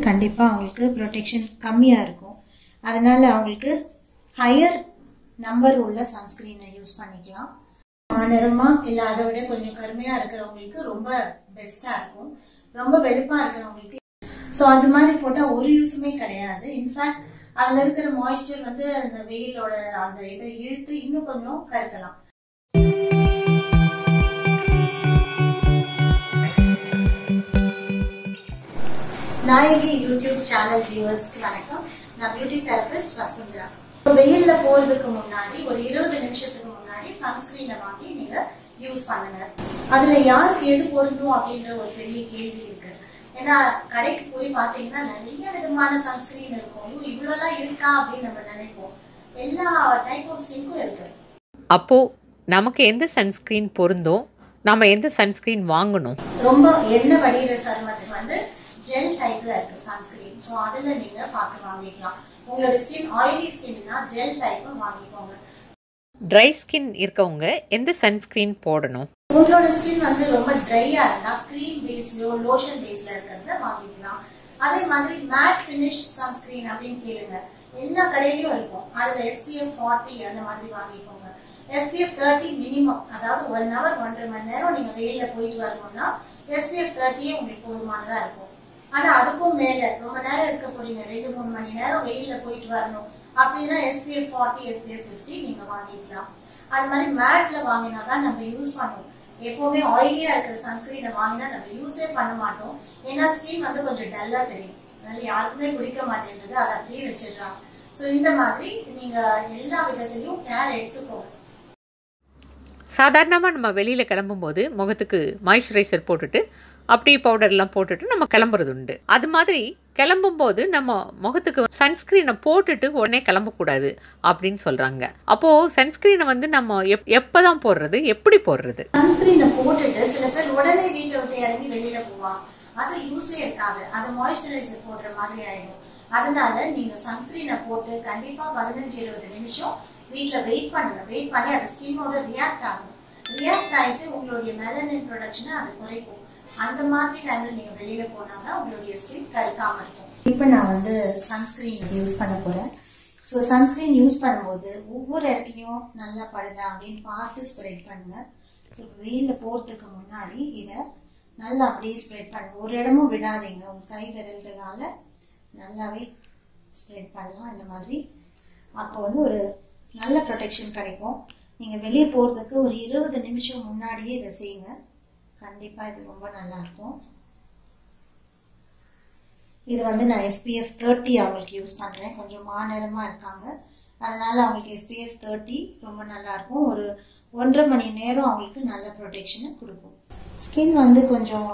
கண்டிப்பாக அவங்களுக்கு ப்ரொடெக்ஷன் கம்மியாக இருக்கும். அதனால அவங்களுக்கு ஹையர் நம்பர் உள்ள சன்ஸ்க்ரீனை யூஸ் பண்ணிக்கலாம். நிறமாக இல்லை அதை விட கொஞ்சம் கருமையாக இருக்கிறவங்களுக்கு ரொம்ப பெஸ்ட்டாக இருக்கும். ரொம்ப வெளுப்பாக இருக்கிறவங்களுக்கு ஸோ அது மாதிரி போட்டால் ஒரு யூஸுமே கிடையாது. இன்ஃபேக்ட் அதில் இருக்கிற மாய்ஸ்சர் வந்து அந்த வெயிலோட அந்த இதை இழுத்து இன்னும் கொஞ்சம் கருக்கலாம். நாயகி யூடியூப் சேனல் வியூவர்ஸ்க்கு வணக்கம். நான் பியூட்டி தெரபிஸ்ட் vasundhra. வெயில்ல போறதுக்கு முன்னாடி ஒரு 20 நிமிஷத்துக்கு முன்னாடி சன்ஸ்கிரீனை வாங்கி நீங்க யூஸ் பண்ணுங்க. அதுல யாருக்கு எது பொருந்தும் அப்படின்ற ஒரு பெரிய கேள்வி இருக்கு. ஏன்னா கடைக்கு போய் பாத்தீங்கன்னா நிறைய விதமான சன்ஸ்கிரீன் இருக்கும். இவ்வளோலாம் இருக்கா அப்படின்னு நம்ம நினைப்போம். எல்லா டைப் ஆஃப் ஸ்கின்க்கும் இருக்கு. அப்போ நமக்கு எந்த சன்ஸ்கிரீன் பொருந்தும், நம்ம எந்த சன்ஸ்கிரீன் வாங்கணும்? ரொம்ப எண்ணெய் வடிகிற சருமத்துக்கு வந்து ஜெல் டைப்ல இருக்கு சன்ஸ்கிரீன். ஸோ அதுல நீங்க பார்த்து வாங்கிக்கலாம். உங்களோட ஸ்கின் ஆயிலி ஸ்கின்னா ஜெல் டைப் வாங்கிக்கோங்க. ட்ரை ஸ்கின் இருக்கவங்க எந்த சன்ஸ்கிரீன் போடணும்? உங்களோட ஸ்கின் வந்து ரொம்ப ட்ரையா இருந்தா க்ரீம் பேஸ்லயோ லோஷன் பேஸ்ல இருக்கிறத வாங்கிக்கலாம். அதே மாதிரி மேட் ஃபினிஷ் சன்ஸ்கிரீன் அப்படின்னு கேளுங்க, எல்லா கடையிலயும் இருக்கும். அதுல SPF 40 அந்த மாதிரி வாங்கிக்கோங்க. SPF 30 மினிமம், அதாவது 1 hour 1.5 மணி நேரம் நீங்க வெயில போயிட்டு வரணும்னா SPF 30 உங்களுக்கு போதுமானதா இருக்கும். ஆனா அதுக்கும் மேல ரொம்ப நேரம் இருக்க போறீங்க, 2-3 மணி நேரம் வெயில போயிட்டு வரணும் அப்படின்னா SPF 40 SPF 50 நீங்க வாங்கிக்கலாம். அது மாதிரி மேட்ல வாங்கினாதான் நம்ம யூஸ் பண்ணுவோம். எப்பவுமே ஆயிலியா இருக்கிற சன்ஸ்கிரீனை வாங்கினா நம்ம யூஸே பண்ண மாட்டோம். ஏன்னா ஸ்கின் வந்து கொஞ்சம் டல்லா தெரியும். அதனால யாருக்குமே பிடிக்க மாட்டேன்றது, அதை அப்படியே வச்சிடுறாங்க. ஸோ இந்த மாதிரி நீங்க எல்லா விதத்திலையும் கேர் எடுத்துக்கோங்க. சாதாரணமாக நம்ம வெளியில் கிளம்பும்போது முகத்துக்கு மாய்ஸ்சரைசர் போட்டுட்டு அப்படியே பவுடர்லாம் போட்டுட்டு நம்ம கிளம்புறது உண்டு. அது மாதிரி கிளம்பும்போது நம்ம முகத்துக்கு சன்ஸ்கிரீனை போட்டுட்டு உடனே கிளம்பக்கூடாது அப்படின்னு சொல்கிறாங்க. அப்போது சன்ஸ்கிரீனை வந்து நம்ம எப்போ தான் போடுறது, எப்படி போடுறது? சன்ஸ்கிரீனை போட்டுட்டு சில பேர் உடனே வீட்டை விட்டு இறங்கி வெளியில போவாங்க. அது யூஸே இருக்காது. அது மாய்ஸ்சரைசர் போடுற மாதிரி ஆயிடும். அதனால நீங்க சன்ஸ்கிரீனை போட்டு கண்டிப்பா 15-20 நிமிஷம் வீட்டில் வெயிட் பண்ணுங்க. வெயிட் பண்ணி அது ஸ்கின்னோட ரியாக்ட் ஆகும். ரியாக்ட் ஆகிட்டு உங்களுடைய மெலனின் ப்ரொடக்ஷனை அது குறைக்கும். அந்த மாதிரி டைம்ல நீங்க வெளியில போனாதான் உங்களுடைய ஸ்கின் கருக்காம இருக்கும். இப்போ நான் வந்து சன்ஸ்கிரீன் யூஸ் பண்ண போறேன். ஸோ சன்ஸ்கிரீன் யூஸ் பண்ணும்போது ஒவ்வொரு இடத்துலையும் நல்லா படுதா அப்படின்னு பார்த்து ஸ்ப்ரெட் பண்ணுங்க. ஸோ வெயிலில் போகிறதுக்கு முன்னாடி இதை நல்லா அப்படியே ஸ்ப்ரெட் பண்ணுங்க. ஒரு இடமும் விடாதீங்க. உங்கள் கை விரல்களால நல்லாவே ஸ்ப்ரெட் பண்ணலாம் இந்த மாதிரி. அப்போ வந்து ஒரு நல்ல ப்ரொடெக்ஷன் கிடைக்கும். நீங்கள் வெளியே போகிறதுக்கு ஒரு 20 நிமிஷம் முன்னாடியே இதை செய்யுங்க. கண்டிப்பாக இது ரொம்ப நல்லாயிருக்கும். இது வந்து நான் SPF 30 அவங்களுக்கு யூஸ் பண்ணுறேன். கொஞ்சம் மாநிறமாக இருக்காங்க, அதனால் அவங்களுக்கு SPF 30 ரொம்ப நல்லாயிருக்கும். ஒரு 1.5 மணி நேரம் அவங்களுக்கு நல்ல ப்ரொடெக்ஷனை கொடுக்கும். ஸ்கின் வந்து கொஞ்சம்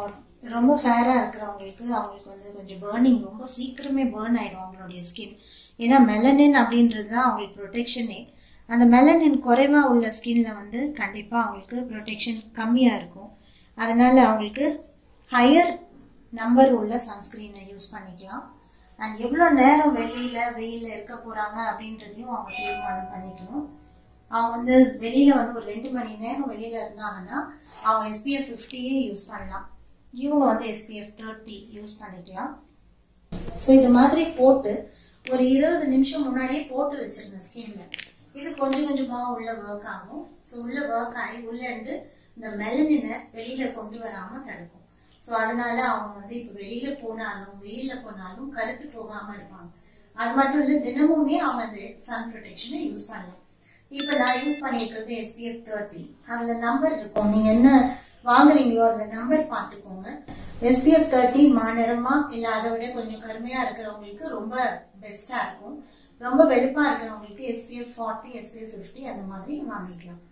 ரொம்ப ஃபேராக இருக்கிறவங்களுக்கு அவங்களுக்கு வந்து கொஞ்சம் பர்னிங், ரொம்ப சீக்கிரமே பர்ன் ஆகிடும் அவங்களுடைய ஸ்கின். ஏன்னா மெலனின் அப்படின்றது தான் அவங்களுக்கு ப்ரொடெக்ஷனே. அந்த மெலனின் குறைவாக உள்ள ஸ்கின்ல வந்து கண்டிப்பாக அவங்களுக்கு ப்ரொடெக்ஷன் கம்மியாக இருக்கும். அதனால அவங்களுக்கு ஹையர் நம்பர் உள்ள சன்ஸ்கிரீனை யூஸ் பண்ணிக்கலாம். அண்ட் எவ்வளோ நேரம் வெயிலில் இருக்க போகிறாங்க அப்படின்றதையும் அவங்க தீர்மானம் பண்ணிக்கணும். அவங்க வந்து வெளியில் வந்து ஒரு 2 மணி நேரம் வெளியில் இருந்தாங்கன்னா அவங்க SPF 50 யூஸ் பண்ணலாம். இவங்க வந்து SPF 30 யூஸ் பண்ணிக்கலாம். ஸோ இது மாதிரி போட்டு ஒரு 20 நிமிஷம் முன்னாடியே போட்டு வச்சிருந்தேன் ஸ்கின்ல. இது கொஞ்சம் கொஞ்சமாக உள்ள ஒர்க் ஆகும். ஸோ உள்ள ஒர்க் ஆகி உள்ளே இருந்து இந்த மெலனினை வெளியில கொண்டு வராமல் தடுக்கும். ஸோ அதனால அவங்க வந்து இப்போ வெளியில போனாலும் வெயிலில் போனாலும் கருத்து போகாமல் இருப்பாங்க. அது மட்டும் இல்லை, தினமுமே அவங்க அந்த சன் ப்ரொடெக்ஷனை யூஸ் பண்ணலாம். இப்போ நான் யூஸ் பண்ணிட்டு இருக்க SPF 30 அதில் நம்பர் இருக்கும். நீங்கள் என்ன வாங்குறீங்களோ அதில் நம்பர் பார்த்துக்கோங்க. SPF 30 மாநிறமா இல்லை அதை விட கொஞ்சம் கருமையாக இருக்கிறவங்களுக்கு ரொம்ப பெஸ்ட்டாக இருக்கும். ரொம்ப வெளுப்பாக இருக்கிறவங்களுக்கு SPF 40 SPF 50 அந்த மாதிரி வாங்கிக்கலாம்.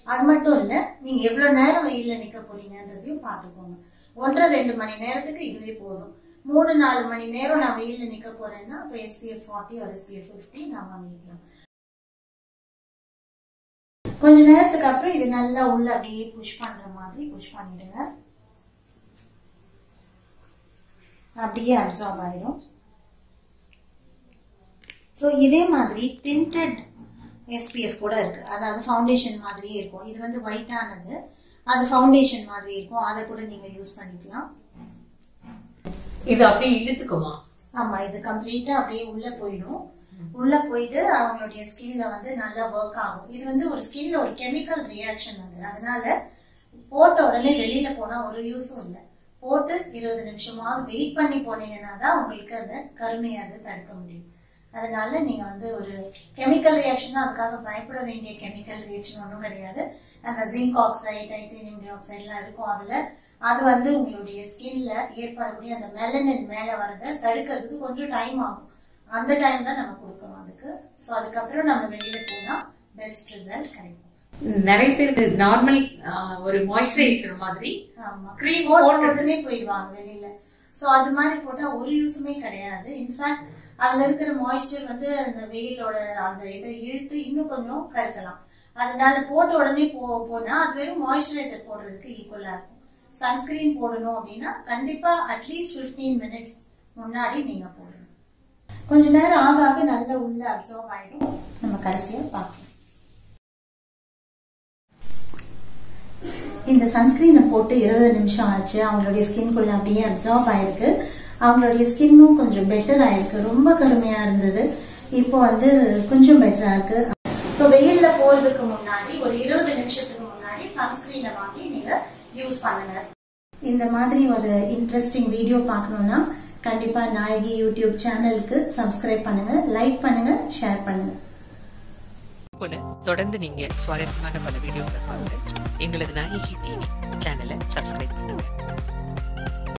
அது மட்டும் இல்லை, நீங்கள் எவ்வளோ நேரம் வெயிலில் நிற்க போறீங்கன்றதையும் பார்த்துக்கோங்க. 1.5-2 மணி நேரத்துக்கு இதுவே போதும். 3-4 மணி நேரம் நான் வெயிலில் நிற்க போறேன்னா இப்போ SPF 40 or SPF 50 நான் வாங்கிக்கலாம். கொஞ்ச நேரத்துக்கு அப்புறம் இது நல்லா உள்ள அப்படியே புஷ் பண்ற மாதிரி புஷ் பண்ணிடுங்க. அப்படியே அப்சார்ப் ஆயிடும். ஸோ இதே மாதிரி டிண்டட் SPF கூட இருக்கு. அதாவது ஃபவுண்டேஷன் மாதிரியே இருக்கும். இது வந்து ஒயிட்டானது, அது ஃபவுண்டேஷன் மாதிரி இருக்கும். அதை கூட நீங்க யூஸ் பண்ணிக்கலாம். இது அப்படியே இழுத்துக்குமா? ஆமாம், இது கம்ப்ளீட்டாக அப்படியே உள்ளே போயிடும். உள்ளே போயிட்டு அவங்களுடைய ஸ்கின்ல வந்து நல்லா ஒர்க் ஆகும். இது வந்து ஒரு ஸ்கின்ல ஒரு கெமிக்கல் ரியாக்ஷன் அது. அதனால போட்ட உடனே வெளியில போனால் ஒரு யூஸும் இல்லை. போட்டு 20 நிமிஷமாவது வெயிட் பண்ணி போனீங்கன்னா தான் உங்களுக்கு அந்த கருமையை அது தடுக்க முடியும். அதனால நீங்கள் வந்து ஒரு கெமிக்கல் ரியாக்ஷன் தான், அதுக்காக பயப்பட வேண்டிய கெமிக்கல் ரியாக்ஷன் ஒன்றும் கிடையாது. அந்த ஜிங்க் ஆக்சைடு, டைட்டேனியம் டை ஆக்சைடுலாம் இருக்கும் அதில். அது வந்து உங்களுடைய ஸ்கின்ல ஏற்படக்கூடிய அந்த மெலனின் மேலே வரதை தடுக்கிறதுக்கு கொஞ்சம் டைம் ஆகும். அந்த டைம் தான் நம்ம கொடுக்கணும் அதுக்கு. ஸோ அதுக்கப்புறம் நம்ம வெளியில போனால் பெஸ்ட் ரிசல்ட் கிடைக்கும். நிறைய பேருக்கு நார்மல் ஒரு மாய்ஸ்சரைசர் மாதிரி கிரீம் போட்ட உடனே போயிடுவாங்க வெளியில. ஸோ அது மாதிரி போட்டால் ஒரு யூஸுமே கிடையாது. இன்ஃபேக்ட் அதுல இருக்கிற மாய்ஸ்சர் வந்து அந்த வெயிலோட அந்த இதை இழுத்து இன்னும் கொஞ்சம் கருக்கலாம். அதனால போட்ட உடனே போனா அது வெறும் மாய்ஸ்சரைசர் போடுறதுக்கு ஈக்குவலா இருக்கும். சன்ஸ்கிரீன் போடணும் அப்படின்னா கண்டிப்பா அட்லீஸ்ட் 15 மினிட்ஸ் முன்னாடி நீங்க போடணும். கொஞ்ச நேரம் ஆக ஆக நல்ல உள்ள அப்சர்வ் ஆயிடும். நம்ம கடைசியா பார்க்கலாம். இந்த சன்ஸ்கிரீனை போட்டு 20 நிமிஷம் ஆச்சு. அவங்களுடைய ஸ்கின்குள்ள அப்படியே அப்சர்வ் ஆயிருக்கு. அவங்களுடைய ஸ்கின்னும் கொஞ்சம் பெட்டர் ஆயிருக்கு. ரொம்ப கருமையா இருந்தது, இப்போ வந்து கொஞ்சம் பெட்டரா இருக்கு. ஸோ வெயில்ல போறதுக்கு முன்னாடி ஒரு 20 நிமிஷத்துக்கு முன்னாடி சன்ஸ்கிரீனை வாங்கி நீங்க யூஸ் பண்ணுங்க. இந்த மாதிரி ஒரு இன்ட்ரெஸ்டிங் வீடியோ பார்க்கணும்னா கண்டிப்பா நாயகி யூடியூப் சேனலுக்கு சப்ஸ்கிரைப் பண்ணுங்க, லைக் பண்ணுங்க, ஷேர் பண்ணுங்க. தொடர்ந்து நீங்க சுவாரஸ்யமான பல வீடியோக்களை பாருங்க. எங்களது நாயகி டிவி சேனலை சப்ஸ்கிரைப் பண்ணுங்க.